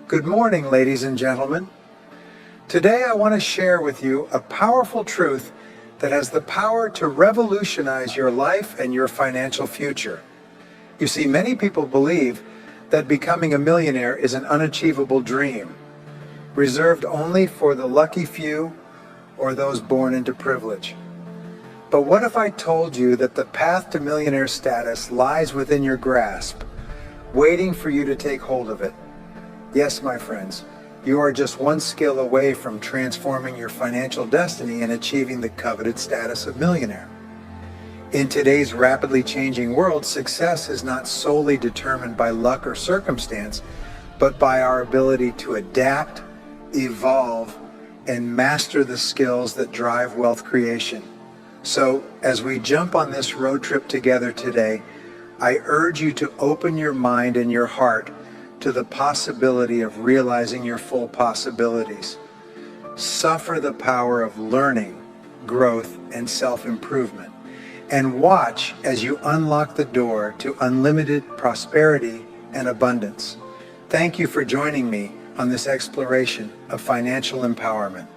Good morning, ladies and gentlemen. Today I want to share with you a powerful truth that has the power to revolutionize your life and your financial future. You see, many people believe that becoming a millionaire is an unachievable dream, reserved only for the lucky few or those born into privilege. But what if I told you that the path to millionaire status lies within your grasp, waiting for you to take hold of it? Yes, my friends, you are just one skill away from transforming your financial destiny and achieving the coveted status of millionaire. In today's rapidly changing world, success is not solely determined by luck or circumstance, but by our ability to adapt, evolve, and master the skills that drive wealth creation. So, as we jump on this road trip together today, I urge you to open your mind and your heart to the possibility of realizing your full possibilities. Suffer the power of learning, growth, and self-improvement, and watch as you unlock the door to unlimited prosperity and abundance. Thank you for joining me on this exploration of financial empowerment.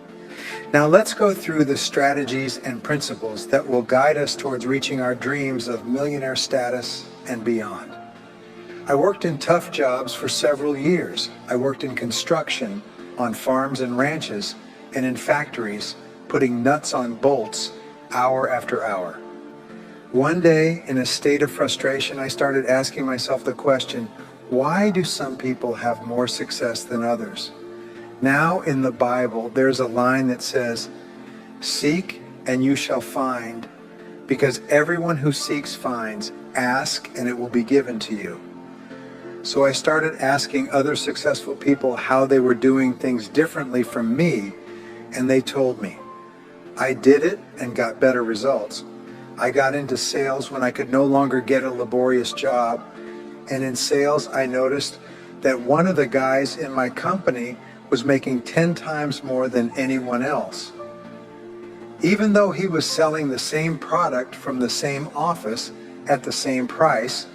Now let's go through the strategies and principles that will guide us towards reaching our dreams of millionaire status and beyond. I worked in tough jobs for several years. I worked in construction, on farms and ranches, and in factories, putting nuts on bolts hour after hour. One day, in a state of frustration, I started asking myself the question, why do some people have more success than others? Now in the Bible, there's a line that says, "Seek and you shall find, because everyone who seeks finds, ask and it will be given to you." So I started asking other successful people how they were doing things differently from me, and they told me. I did it and got better results. I got into sales when I could no longer get a laborious job, and in sales I noticed that one of the guys in my company was making 10 times more than anyone else. Even though he was selling the same product from the same office at the same price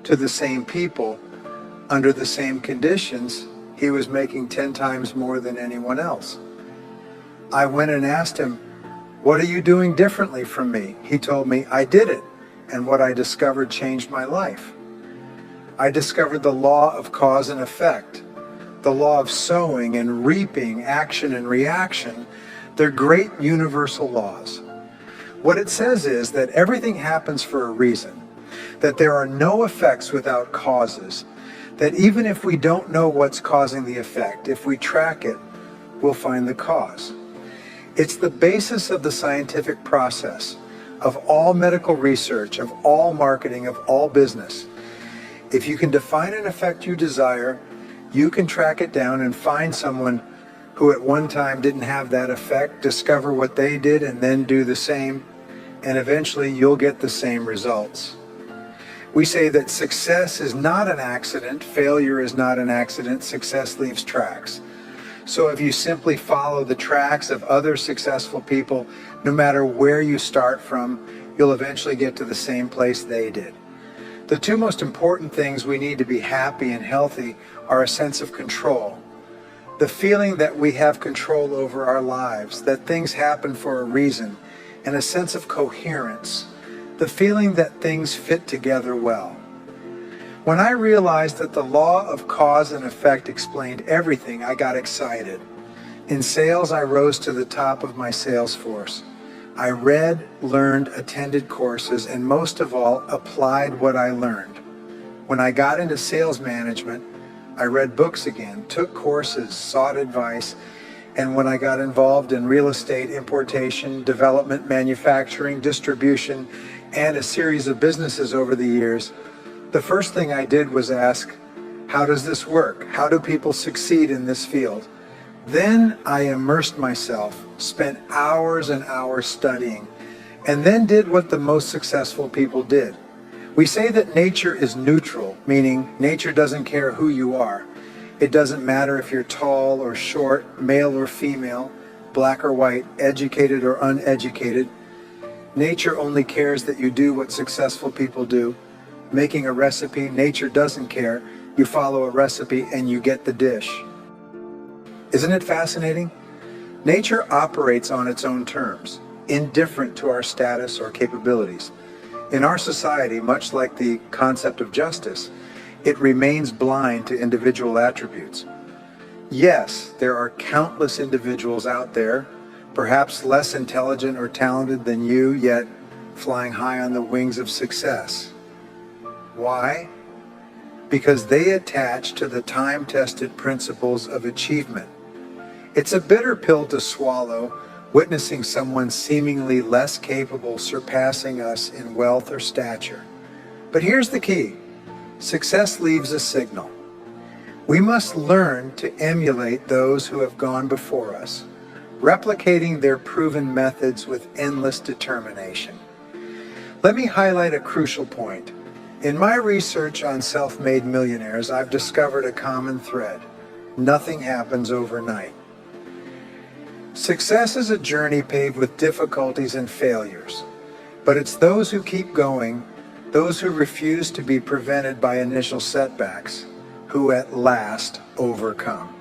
to the same people under the same conditions, he was making 10 times more than anyone else. I went and asked him, "What are you doing differently from me?" He told me, "I did it, and what I discovered changed my life." I discovered the law of cause and effect, the law of sowing and reaping, action and reaction. They're great universal laws. What it says is that everything happens for a reason, that there are no effects without causes, that even if we don't know what's causing the effect, if we track it, we'll find the cause. It's the basis of the scientific process, of all medical research, of all marketing, of all business. If you can define an effect you desire, you can track it down and find someone who at one time didn't have that effect, discover what they did, and then do the same, and eventually you'll get the same results. We say that success is not an accident, failure is not an accident, success leaves tracks. So if you simply follow the tracks of other successful people, no matter where you start from, you'll eventually get to the same place they did. The two most important things we need to be happy and healthy are a sense of control, the feeling that we have control over our lives, that things happen for a reason, and a sense of coherence, the feeling that things fit together well. When I realized that the law of cause and effect explained everything, I got excited. In sales, I rose to the top of my sales force. I read, learned, attended courses, and most of all, applied what I learned. When I got into sales management, I read books again, took courses, sought advice, and when I got involved in real estate, importation, development, manufacturing, distribution, and a series of businesses over the years, the first thing I did was ask, how does this work? How do people succeed in this field? Then I immersed myself, spent hours and hours studying, and then did what the most successful people did. We say that nature is neutral, meaning nature doesn't care who you are. It doesn't matter if you're tall or short, male or female, black or white, educated or uneducated. Nature only cares that you do what successful people do. Making a recipe, nature doesn't care. You follow a recipe and you get the dish. Isn't it fascinating? Nature operates on its own terms, indifferent to our status or capabilities. In our society, much like the concept of justice, it remains blind to individual attributes. Yes, there are countless individuals out there, perhaps less intelligent or talented than you, yet flying high on the wings of success. Why? Because they attach to the time-tested principles of achievement. It's a bitter pill to swallow, witnessing someone seemingly less capable surpassing us in wealth or stature. But here's the key. Success leaves a signal. We must learn to emulate those who have gone before us, replicating their proven methods with endless determination. Let me highlight a crucial point. In my research on self-made millionaires, I've discovered a common thread. Nothing happens overnight. Success is a journey paved with difficulties and failures, but it's those who keep going, those who refuse to be prevented by initial setbacks, who at last overcome.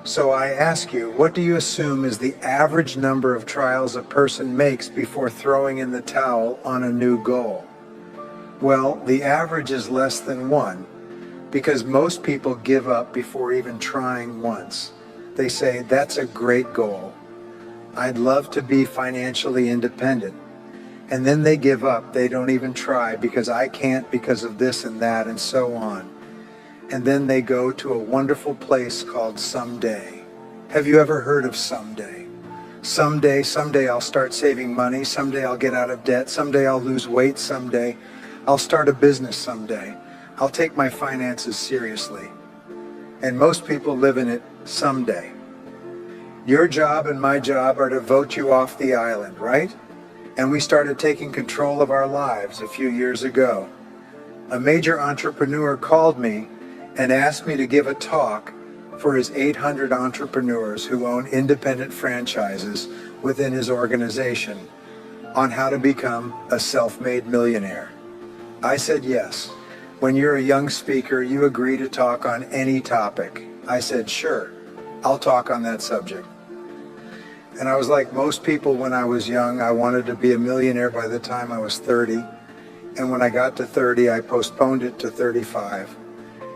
So I ask you, what do you assume is the average number of trials a person makes before throwing in the towel on a new goal? Well, the average is less than one, because most people give up before even trying once. They say, that's a great goal. I'd love to be financially independent. And then they give up. They don't even try because I can't because of this and that and so on. And then they go to a wonderful place called someday. Have you ever heard of someday? Someday I'll start saving money. Someday I'll get out of debt. Someday I'll lose weight. Someday I'll start a business. Someday I'll take my finances seriously. And most people live in it someday. Your job and my job are to vote you off the island, right? And we started taking control of our lives a few years ago. A major entrepreneur called me and asked me to give a talk for his 800 entrepreneurs who own independent franchises within his organization on how to become a self-made millionaire. I said yes. When you're a young speaker, you agree to talk on any topic. I said, sure, I'll talk on that subject. And I was like most people when I was young. I wanted to be a millionaire by the time I was 30. And when I got to 30, I postponed it to 35.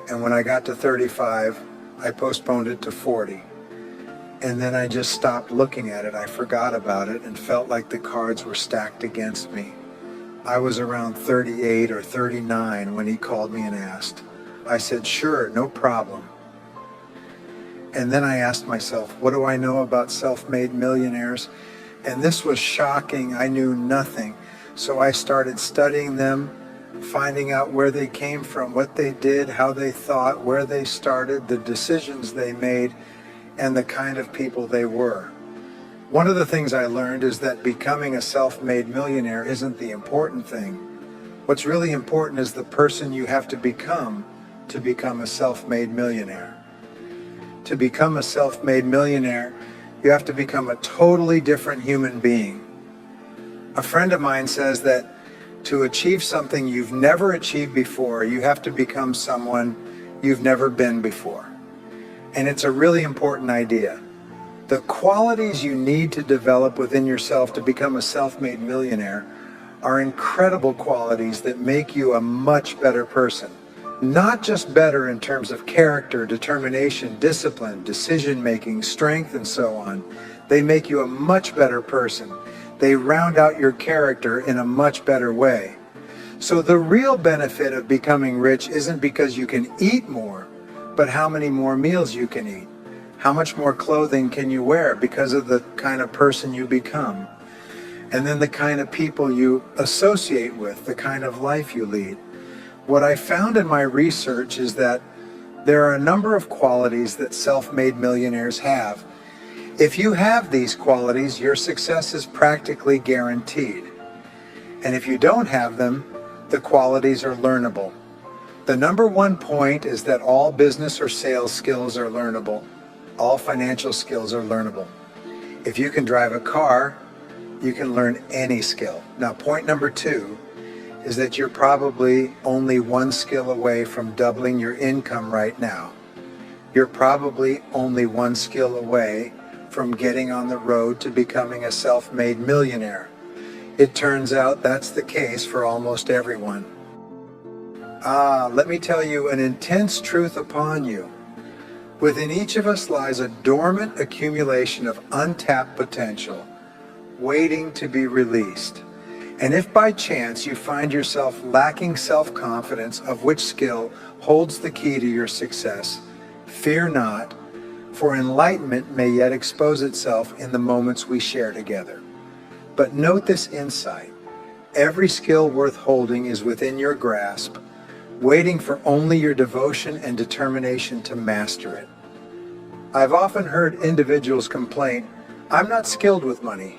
And when I got to 35, I postponed it to 40. And then I just stopped looking at it. I forgot about it and felt like the cards were stacked against me. I was around 38 or 39 when he called me and asked. I said, sure, no problem. And then I asked myself, what do I know about self-made millionaires? And this was shocking. I knew nothing. So I started studying them, finding out where they came from, what they did, how they thought, where they started, the decisions they made, and the kind of people they were. One of the things I learned is that becoming a self-made millionaire isn't the important thing. What's really important is the person you have to become a self-made millionaire. To become a self-made millionaire, you have to become a totally different human being. A friend of mine says that to achieve something you've never achieved before, you have to become someone you've never been before. And it's a really important idea. The qualities you need to develop within yourself to become a self-made millionaire are incredible qualities that make you a much better person. Not just better in terms of character, determination, discipline, decision-making, strength, and so on. They make you a much better person. They round out your character in a much better way. So the real benefit of becoming rich isn't because you can eat more, but how many more meals you can eat. How much more clothing can you wear because of the kind of person you become? And then the kind of people you associate with, the kind of life you lead. What I found in my research is that there are a number of qualities that self-made millionaires have. If you have these qualities, your success is practically guaranteed. And if you don't have them, the qualities are learnable. The number one point is that all business or sales skills are learnable. All financial skills are learnable. If you can drive a car, you can learn any skill. Now, point number two is that you're probably only one skill away from doubling your income right now. You're probably only one skill away from getting on the road to becoming a self-made millionaire. It turns out that's the case for almost everyone. Let me tell you an intense truth upon you. Within each of us lies a dormant accumulation of untapped potential, waiting to be released. And if by chance you find yourself lacking self-confidence of which skill holds the key to your success, fear not, for enlightenment may yet expose itself in the moments we share together. But note this insight: every skill worth holding is within your grasp, waiting for only your devotion and determination to master it. I've often heard individuals complain, "I'm not skilled with money."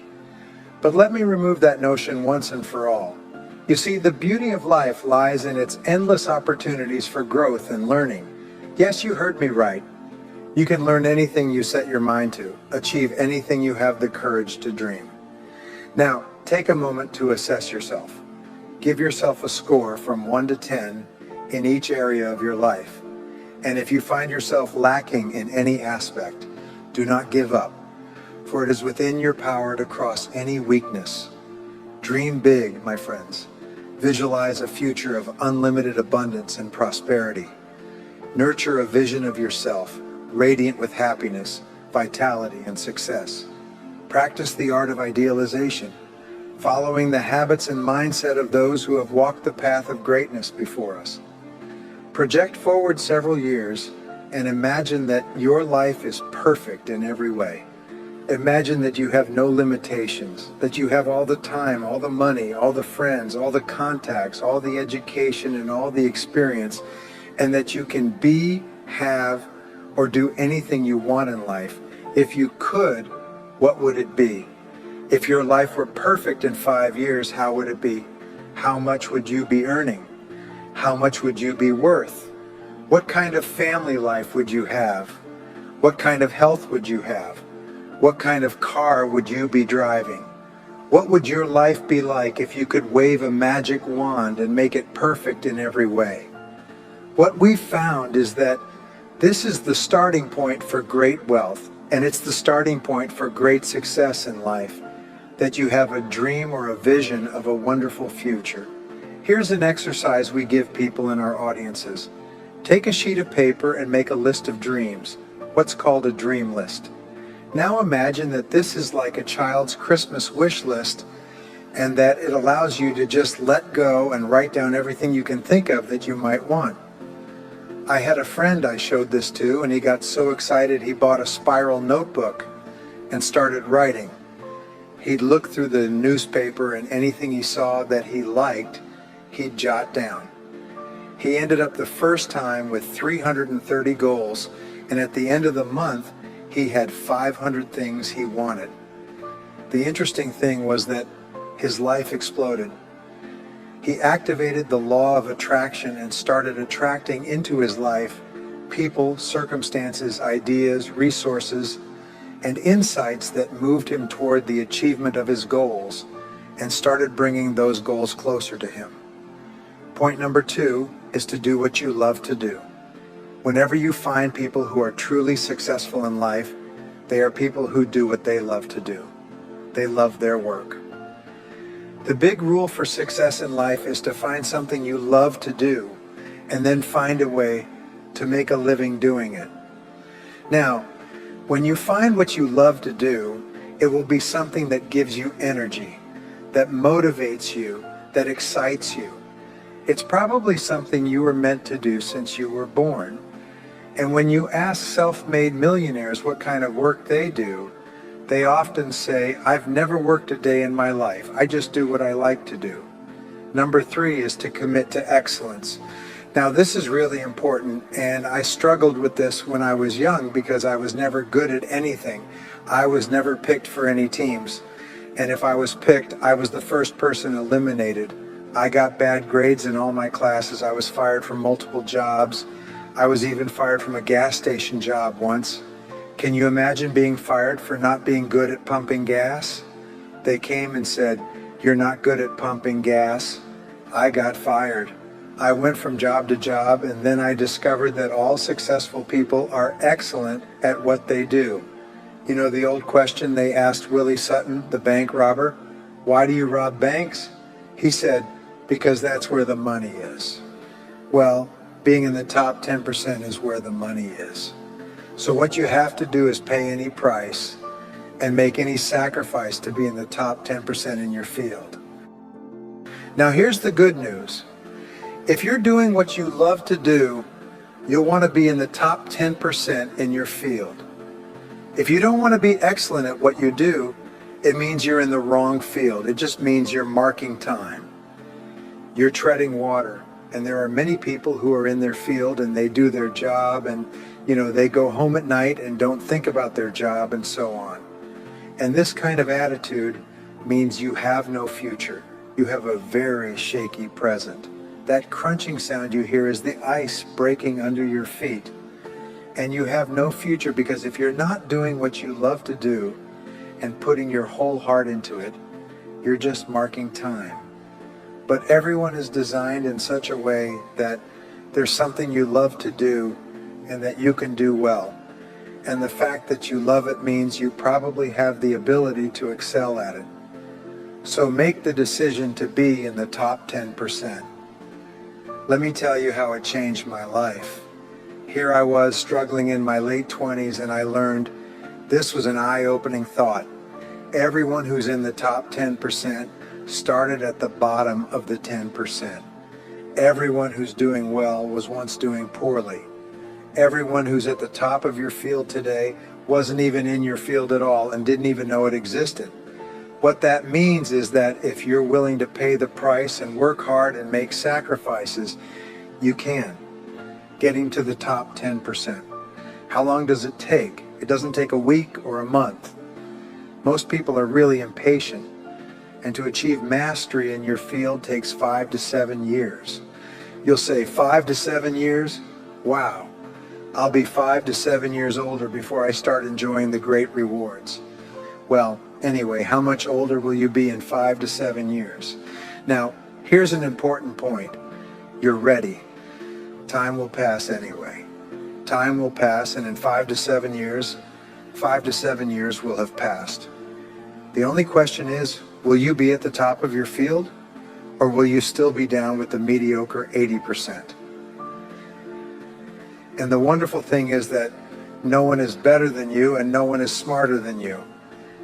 But let me remove that notion once and for all. You see, the beauty of life lies in its endless opportunities for growth and learning. Yes, you heard me right. You can learn anything you set your mind to, achieve anything you have the courage to dream. Now, take a moment to assess yourself. Give yourself a score from 1 to 10 in each area of your life. And if you find yourself lacking in any aspect, do not give up, for it is within your power to cross any weakness. Dream big, my friends. Visualize a future of unlimited abundance and prosperity. Nurture a vision of yourself, radiant with happiness, vitality, and success. Practice the art of idealization, following the habits and mindset of those who have walked the path of greatness before us. Project forward several years and imagine that your life is perfect in every way. Imagine that you have no limitations, that you have all the time, all the money, all the friends, all the contacts, all the education, and all the experience, and that you can be, have, or do anything you want in life. If you could, what would it be? If your life were perfect in 5 years, how would it be? How much would you be earning? How much would you be worth? What kind of family life would you have? What kind of health would you have? What kind of car would you be driving? What would your life be like if you could wave a magic wand and make it perfect in every way? What we've found is that this is the starting point for great wealth, and it's the starting point for great success in life, that you have a dream or a vision of a wonderful future. Here's an exercise we give people in our audiences. Take a sheet of paper and make a list of dreams, what's called a dream list. Now imagine that this is like a child's Christmas wish list, and that it allows you to just let go and write down everything you can think of that you might want. I had a friend I showed this to, and he got so excited he bought a spiral notebook and started writing. He'd look through the newspaper, and anything he saw that he liked, he'd jot down. He ended up the first time with 330 goals, and at the end of the month, he had 500 things he wanted. The interesting thing was that his life exploded. He activated the law of attraction and started attracting into his life people, circumstances, ideas, resources, and insights that moved him toward the achievement of his goals and started bringing those goals closer to him. Point number 2 is to do what you love to do. Whenever you find people who are truly successful in life, they are people who do what they love to do. They love their work. The big rule for success in life is to find something you love to do and then find a way to make a living doing it. Now, when you find what you love to do, it will be something that gives you energy, that motivates you, that excites you. It's probably something you were meant to do since you were born. And when you ask self-made millionaires what kind of work they do, they often say, "I've never worked a day in my life. I just do what I like to do." Number 3 is to commit to excellence. Now, this is really important, and I struggled with this when I was young because I was never good at anything. I was never picked for any teams. And if I was picked, I was the first person eliminated. I got bad grades in all my classes. I was fired from multiple jobs. I was even fired from a gas station job once. Can you imagine being fired for not being good at pumping gas? They came and said, "You're not good at pumping gas." I got fired. I went from job to job, and then I discovered that all successful people are excellent at what they do. You know the old question they asked Willie Sutton, the bank robber, "Why do you rob banks?" He said, "Because that's where the money is." Well, being in the top 10% is where the money is. So what you have to do is pay any price and make any sacrifice to be in the top 10% in your field. Now here's the good news. If you're doing what you love to do, you'll want to be in the top 10% in your field. If you don't want to be excellent at what you do, it means you're in the wrong field. It just means you're marking time. You're treading water. And there are many people who are in their field and they do their job, and they go home at night and don't think about their job and so on. And this kind of attitude means you have no future. You have a very shaky present. That crunching sound you hear is the ice breaking under your feet. And you have no future, because if you're not doing what you love to do and putting your whole heart into it, you're just marking time. But everyone is designed in such a way that there's something you love to do and that you can do well. And the fact that you love it means you probably have the ability to excel at it. So make the decision to be in the top 10%. Let me tell you how it changed my life. Here I was struggling in my late 20s, and I learned this was an eye-opening thought. Everyone who's in the top 10% started at the bottom of the 10%. Everyone who's doing well was once doing poorly. Everyone who's at the top of your field today wasn't even in your field at all and didn't even know it existed. What that means is that if you're willing to pay the price and work hard and make sacrifices, you can. Getting to the top 10%. How long does it take? It doesn't take a week or a month. Most people are really impatient. And to achieve mastery in your field takes 5 to 7 years. You'll say 5 to 7 years? Wow, I'll be 5 to 7 years older before I start enjoying the great rewards. Well, anyway, how much older will you be in 5 to 7 years? Now, here's an important point. You're ready. Time will pass anyway. Time will pass, and in 5 to 7 years will have passed. The only question is, will you be at the top of your field, or will you still be down with the mediocre 80%? And the wonderful thing is that no one is better than you and no one is smarter than you.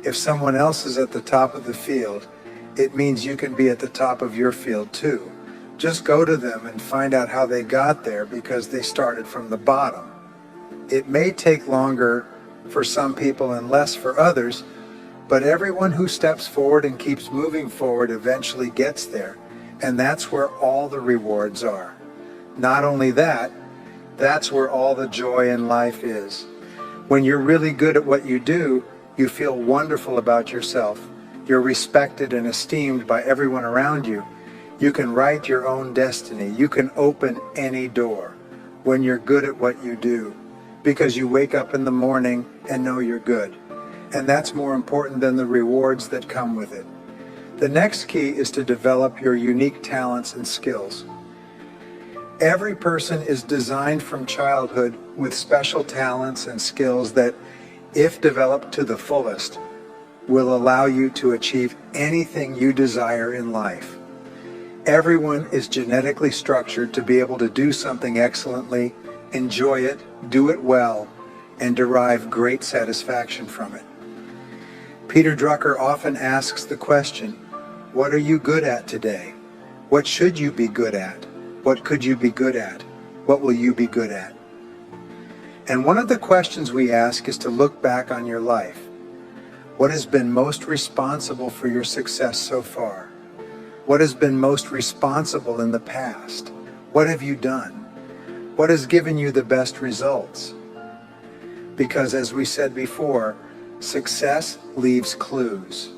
If someone else is at the top of the field, it means you can be at the top of your field too. Just go to them and find out how they got there, because they started from the bottom. It may take longer for some people and less for others, but everyone who steps forward and keeps moving forward eventually gets there. And that's where all the rewards are. Not only that, that's where all the joy in life is. When you're really good at what you do, you feel wonderful about yourself. You're respected and esteemed by everyone around you. You can write your own destiny. You can open any door when you're good at what you do, because you wake up in the morning and know you're good. And that's more important than the rewards that come with it. The next key is to develop your unique talents and skills. Every person is designed from childhood with special talents and skills that, if developed to the fullest, will allow you to achieve anything you desire in life. Everyone is genetically structured to be able to do something excellently, enjoy it, do it well, and derive great satisfaction from it. Peter Drucker often asks the question, what are you good at today? What should you be good at? What could you be good at? What will you be good at? And one of the questions we ask is to look back on your life. What has been most responsible for your success so far? What has been most responsible in the past? What have you done? What has given you the best results? Because as we said before, success leaves clues.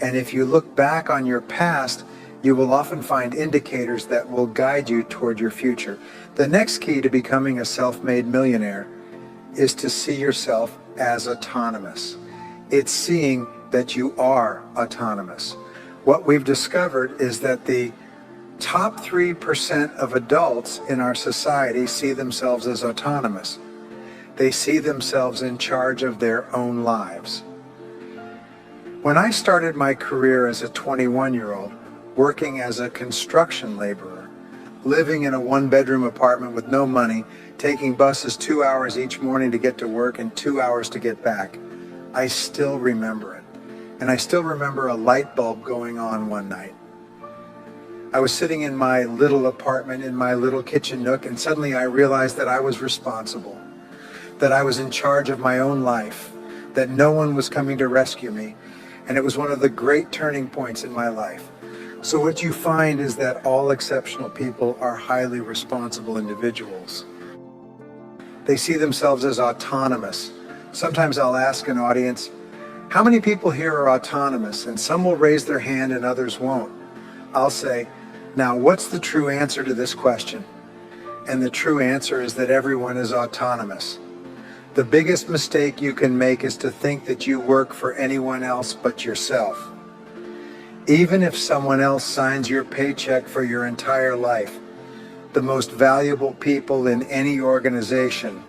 And if you look back on your past, you will often find indicators that will guide you toward your future. The next key to becoming a self-made millionaire is to see yourself as autonomous. It's seeing that you are autonomous. What we've discovered is that the top 3% of adults in our society see themselves as autonomous. They see themselves in charge of their own lives. When I started my career as a 21-year-old, working as a construction laborer, living in a one-bedroom apartment with no money, taking buses 2 hours each morning to get to work and 2 hours to get back, I still remember it. And I still remember a light bulb going on one night. I was sitting in my little apartment in my little kitchen nook, and suddenly I realized that I was responsible, that I was in charge of my own life, that no one was coming to rescue me, and it was one of the great turning points in my life. So what you find is that all exceptional people are highly responsible individuals. They see themselves as autonomous. Sometimes I'll ask an audience, how many people here are autonomous? And some will raise their hand and others won't. I'll say, now what's the true answer to this question? And the true answer is that everyone is autonomous. The biggest mistake you can make is to think that you work for anyone else but yourself. Even if someone else signs your paycheck for your entire life, the most valuable people in any organization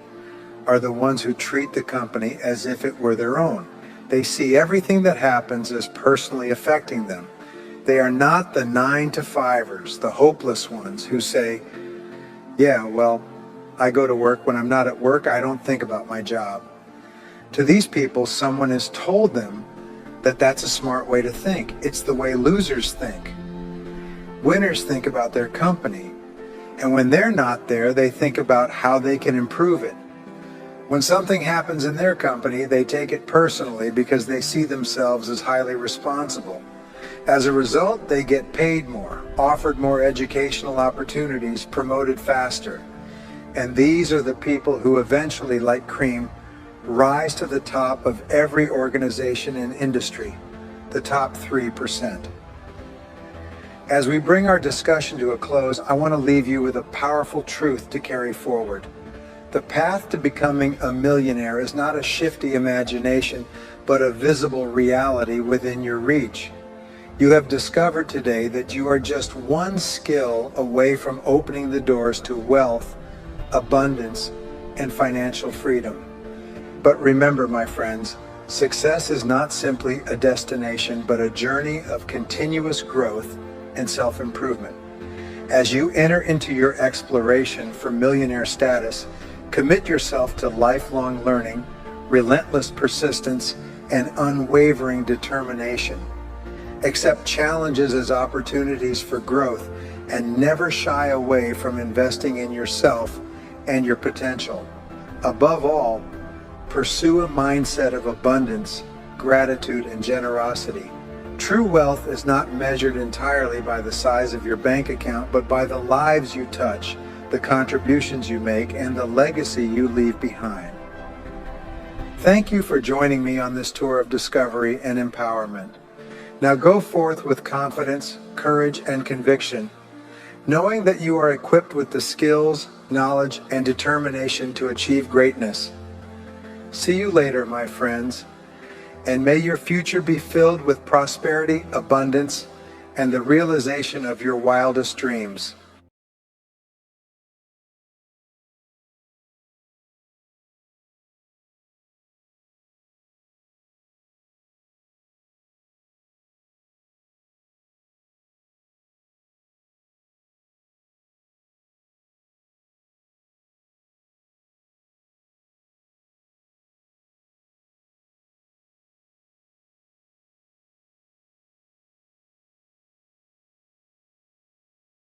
are the ones who treat the company as if it were their own. They see everything that happens as personally affecting them. They are not the 9-to-5ers, the hopeless ones who say, yeah, well, I go to work. When I'm not at work, I don't think about my job. To these people, someone has told them that that's a smart way to think. It's the way losers think. Winners think about their company, and when they're not there, they think about how they can improve it. When something happens in their company, they take it personally because they see themselves as highly responsible. As a result, they get paid more, offered more educational opportunities, promoted faster. And these are the people who eventually, like cream, rise to the top of every organization and industry, the top 3%. As we bring our discussion to a close, I want to leave you with a powerful truth to carry forward. The path to becoming a millionaire is not a shifty imagination, but a visible reality within your reach. You have discovered today that you are just one skill away from opening the doors to wealth, abundance, and financial freedom. But remember, my friends, success is not simply a destination, but a journey of continuous growth and self-improvement. As you enter into your exploration for millionaire status, commit yourself to lifelong learning, relentless persistence, and unwavering determination. Accept challenges as opportunities for growth and never shy away from investing in yourself and your potential. Above all, pursue a mindset of abundance, gratitude, and generosity. True wealth is not measured entirely by the size of your bank account, but by the lives you touch, the contributions you make, and the legacy you leave behind. Thank you for joining me on this tour of discovery and empowerment. Now go forth with confidence, courage, and conviction, knowing that you are equipped with the skills, knowledge, and determination to achieve greatness. See you later, my friends, and may your future be filled with prosperity, abundance, and the realization of your wildest dreams.